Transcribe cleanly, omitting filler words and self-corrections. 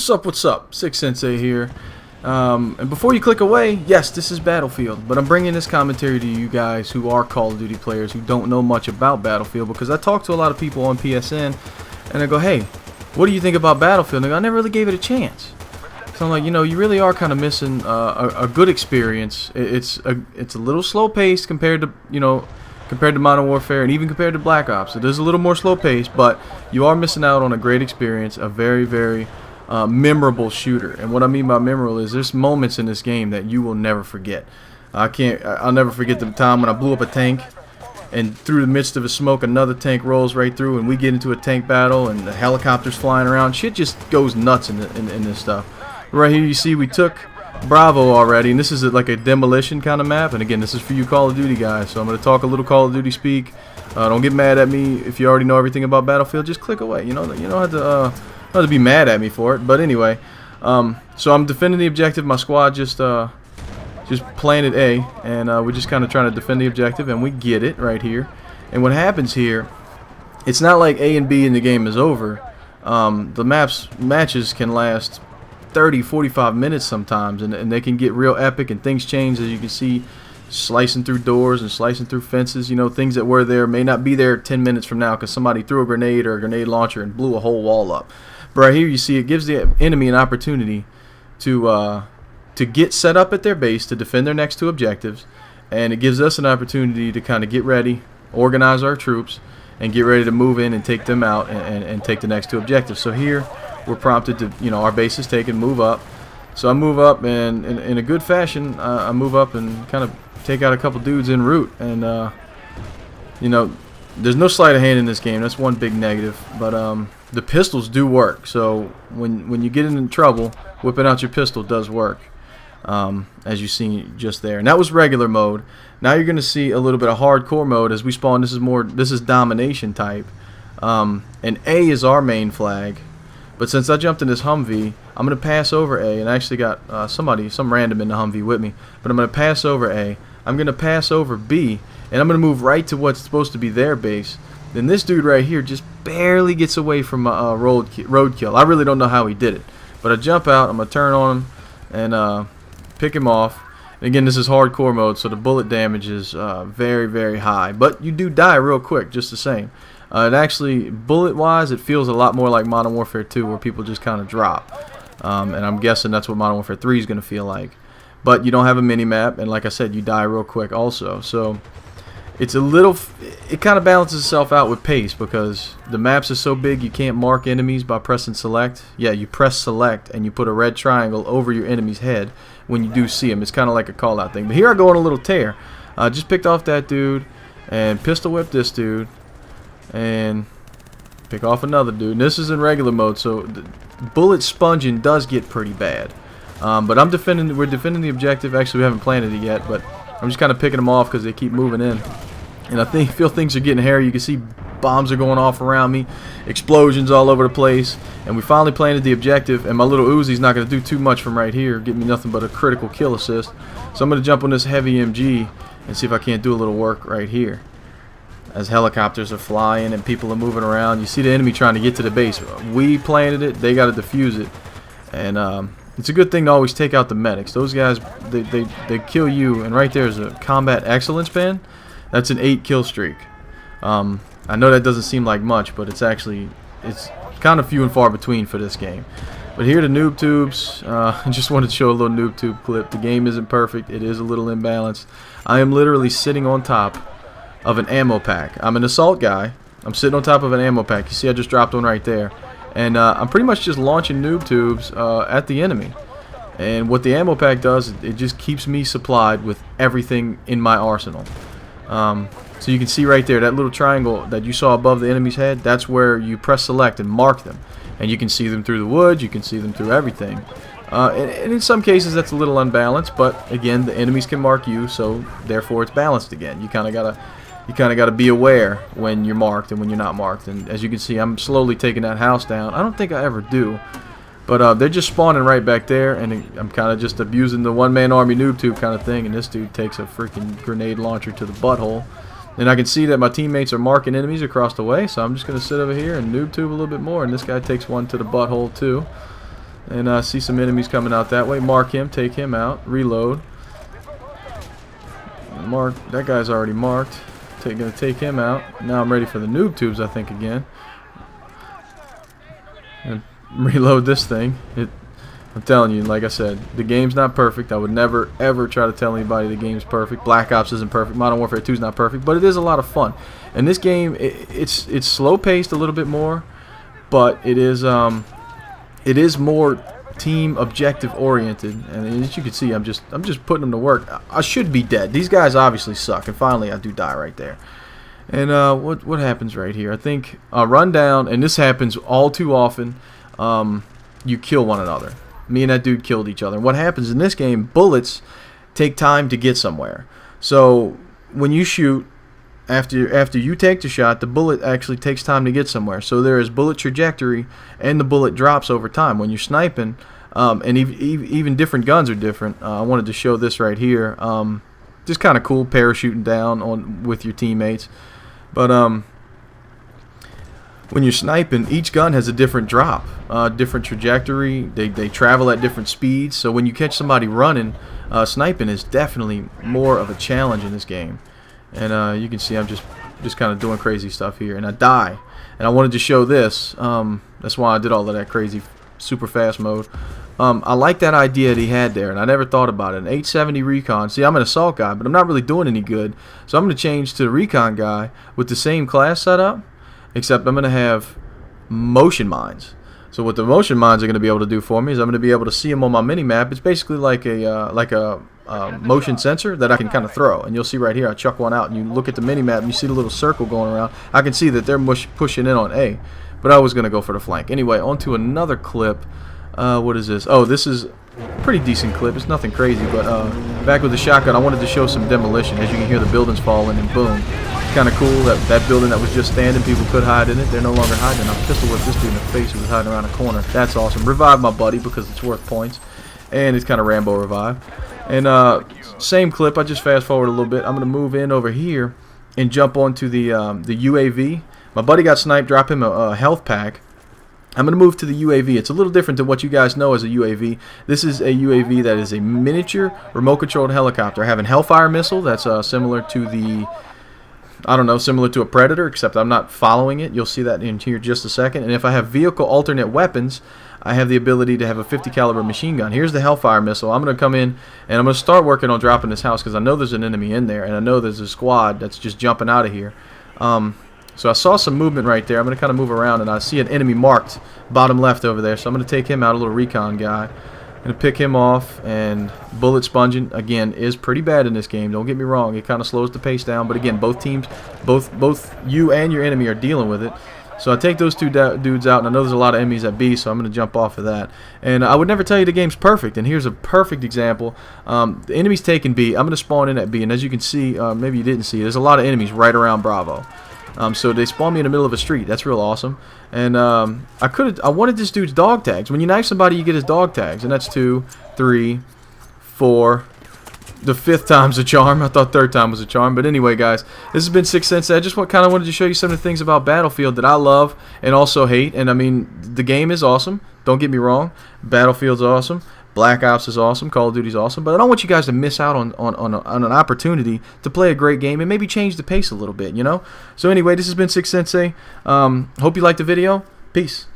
What's up? Sik Sensei here. And before you click away, yes, this is Battlefield, but I'm bringing this commentary to you guys who are Call of Duty players who don't know much about Battlefield, because I talk to a lot of people on PSN, and I go, hey, what do you think about Battlefield? And they go, I never really gave it a chance. So I'm like, you know, you really are kind of missing a good experience. It's a little slow paced compared to, compared to Modern Warfare and even compared to Black Ops. It is a little more slow paced, but you are missing out on a great experience, a very, very memorable shooter. And what I mean by memorable is there's moments in this game that you will never forget. I'll never forget the time when I blew up a tank, and through the midst of a smoke another tank rolls right through, and we get into a tank battle, and the helicopters flying around. Shit just goes nuts in this stuff. Right here you see we took Bravo already, and this is like a demolition kind of map. And again, this is for you Call of Duty guys, so I'm going to talk a little Call of Duty speak. Don't get mad at me if you already know everything about Battlefield. Just click away. You don't have to be mad at me for it. But anyway, so I'm defending the objective. My squad just planted A, and we're just kind of trying to defend the objective, and we get it right here. And what happens here, it's not like A and B in the game is over. The matches can last 30-45 minutes sometimes, and they can get real epic, and things change, as you can see, slicing through doors and slicing through fences. Things that were there may not be there 10 minutes from now because somebody threw a grenade or a grenade launcher and blew a whole wall up. But right here you see it gives the enemy an opportunity to get set up at their base to defend their next two objectives, and it gives us an opportunity to kind of get ready, organize our troops, and get ready to move in and take them out and take the next two objectives. So here we're prompted to, our base is taken, move up. So I move up, and in a good fashion, I move up and kind of take out a couple dudes en route. And, there's no sleight of hand in this game. That's one big negative. But the pistols do work. So when you get into trouble, whipping out your pistol does work, as you see just there. And that was regular mode. Now you're going to see a little bit of hardcore mode as we spawn. This is domination type. And A is our main flag. But since I jumped in this Humvee, I'm going to pass over A, and I actually got some random in the Humvee with me. But I'm going to pass over A. I'm going to pass over B, and I'm going to move right to what's supposed to be their base. Then this dude right here just barely gets away from a roadkill. I really don't know how he did it. But I jump out, I'm going to turn on him, and pick him off. And again, this is hardcore mode, so the bullet damage is very, very high. But you do die real quick, just the same. It actually, bullet-wise, it feels a lot more like Modern Warfare 2, where people just kind of drop. And I'm guessing that's what Modern Warfare 3 is going to feel like. But you don't have a mini-map, and like I said, you die real quick also. So it's it kind of balances itself out with pace, because the maps are so big you can't mark enemies by pressing select. Yeah, you press select, and you put a red triangle over your enemy's head when you do see them. It's kind of like a call-out thing. But here I go on a little tear. I just picked off that dude, and pistol whipped this dude, and pick off another dude. And this is in regular mode, so the bullet sponging does get pretty bad. But we're defending the objective. Actually, we haven't planted it yet, but I'm just kind of picking them off because they keep moving in. And I feel things are getting hairy. You can see bombs are going off around me, explosions all over the place, and we finally planted the objective. And my little Uzi's not going to do too much from right here, get me nothing but a critical kill assist. So I'm going to jump on this heavy MG and see if I can't do a little work right here. As helicopters are flying and people are moving around, you see the enemy trying to get to the base. We planted it, they got to defuse it, and it's a good thing to always take out the medics. Those guys, they kill you. And right there is a combat excellence pin. That's an 8 kill streak. I know that doesn't seem like much, but it's kind of few and far between for this game. But here are the noob tubes. I just wanted to show a little noob tube clip. The game isn't perfect. It is a little imbalanced. I am literally sitting on top of an ammo pack. I'm an assault guy. I'm sitting on top of an ammo pack. You see I just dropped one right there. And I'm pretty much just launching noob tubes at the enemy. And what the ammo pack does, it just keeps me supplied with everything in my arsenal. So you can see right there, that little triangle that you saw above the enemy's head, that's where you press select and mark them. And you can see them through the wood, you can see them through everything. And in some cases that's a little unbalanced, but again, the enemies can mark you, so therefore it's balanced again. You kind of gotta be aware when you're marked and when you're not marked. And as you can see, I'm slowly taking that house down. I don't think I ever do, but they're just spawning right back there, and I'm kind of just abusing the one-man army noob tube kind of thing. And this dude takes a freaking grenade launcher to the butthole. And I can see that my teammates are marking enemies across the way, so I'm just gonna sit over here and noob tube a little bit more. And this guy takes one to the butthole too. And I see some enemies coming out that way. Mark him, take him out, reload. Mark, that guy's already marked. Gonna take him out. Now I'm ready for the noob tubes, I think, again. And reload this thing. I'm telling you, like I said, the game's not perfect. I would never ever try to tell anybody the game's perfect. Black Ops isn't perfect. Modern Warfare 2 is not perfect, but it is a lot of fun. And this game, it's slow paced a little bit more, but it is more team objective oriented. And as you can see, I'm just putting them to work. I should be dead. These guys obviously suck, and finally I do die right there. And what happens right here? I think run down, and this happens all too often. You kill one another. Me and that dude killed each other. And what happens in this game, bullets take time to get somewhere. So when you shoot, after you take the shot, the bullet actually takes time to get somewhere. So there is bullet trajectory, and the bullet drops over time. When you're sniping, and even different guns are different. I wanted to show this right here. Just kind of cool, parachuting down with your teammates. But when you're sniping, each gun has a different drop, different trajectory. They travel at different speeds. So when you catch somebody running, sniping is definitely more of a challenge in this game. And you can see I'm just kind of doing crazy stuff here, and I die. And I wanted to show this. That's why I did all of that crazy super fast mode. I like that idea that he had there, and I never thought about it. An 870 recon. See, I'm an assault guy, but I'm not really doing any good. So I'm going to change to the recon guy with the same class setup, except I'm going to have motion mines. So what the motion mines are going to be able to do for me is I'm going to be able to see them on my mini map. It's basically like a motion sensor that I can kind of throw, and you'll see right here I chuck one out, and you look at the mini map and you see the little circle going around. I can see that they're pushing in on A, but I was going to go for the flank. Anyway, on to another clip. What is this? Oh, this is a pretty decent clip. It's nothing crazy, but back with the shotgun, I wanted to show some demolition. As you can hear, the buildings falling, and boom. It's kind of cool that building that was just standing, people could hide in it. They're no longer hiding. I pistol whipped this dude in the face who was hiding around a corner. That's awesome. Revive my buddy because it's worth points, and it's kind of Rambo revive. And same clip. I just fast forward a little bit. I'm going to move in over here and jump onto the UAV. My buddy got sniped. Drop him a health pack. I'm going to move to the UAV. It's a little different than what you guys know as a UAV. This is a UAV that is a miniature remote-controlled helicopter. I have a Hellfire missile that's similar to the, I don't know, similar to a Predator, except I'm not following it. You'll see that in here just a second. And if I have vehicle alternate weapons, I have the ability to have a 50 caliber machine gun. Here's the Hellfire missile. I'm going to come in and I'm going to start working on dropping this house because I know there's an enemy in there, and I know there's a squad that's just jumping out of here. So I saw some movement right there. I'm going to kind of move around, and I see an enemy marked bottom left over there. So I'm going to take him out, a little recon guy. I'm going to pick him off, and bullet sponging, again, is pretty bad in this game. Don't get me wrong. It kind of slows the pace down. But again, both teams, both you and your enemy are dealing with it. So I take those two dudes out, and I know there's a lot of enemies at B, so I'm going to jump off of that. And I would never tell you the game's perfect, and here's a perfect example. The enemy's taking B. I'm going to spawn in at B, and as you can see, maybe you didn't see, there's a lot of enemies right around Bravo. So they spawn me in the middle of a street. That's real awesome. And I wanted this dude's dog tags. When you knife somebody, you get his dog tags, and that's 2, 3, 4. The 5th time's a charm. I thought 3rd time was a charm. But anyway, guys, this has been Sik Sensei. I just kind of wanted to show you some of the things about Battlefield that I love and also hate. And I mean, the game is awesome. Don't get me wrong. Battlefield's awesome. Black Ops is awesome. Call of Duty's awesome. But I don't want you guys to miss out on an opportunity to play a great game and maybe change the pace a little bit, you know? So anyway, this has been Sik Sensei. Hope you liked the video. Peace.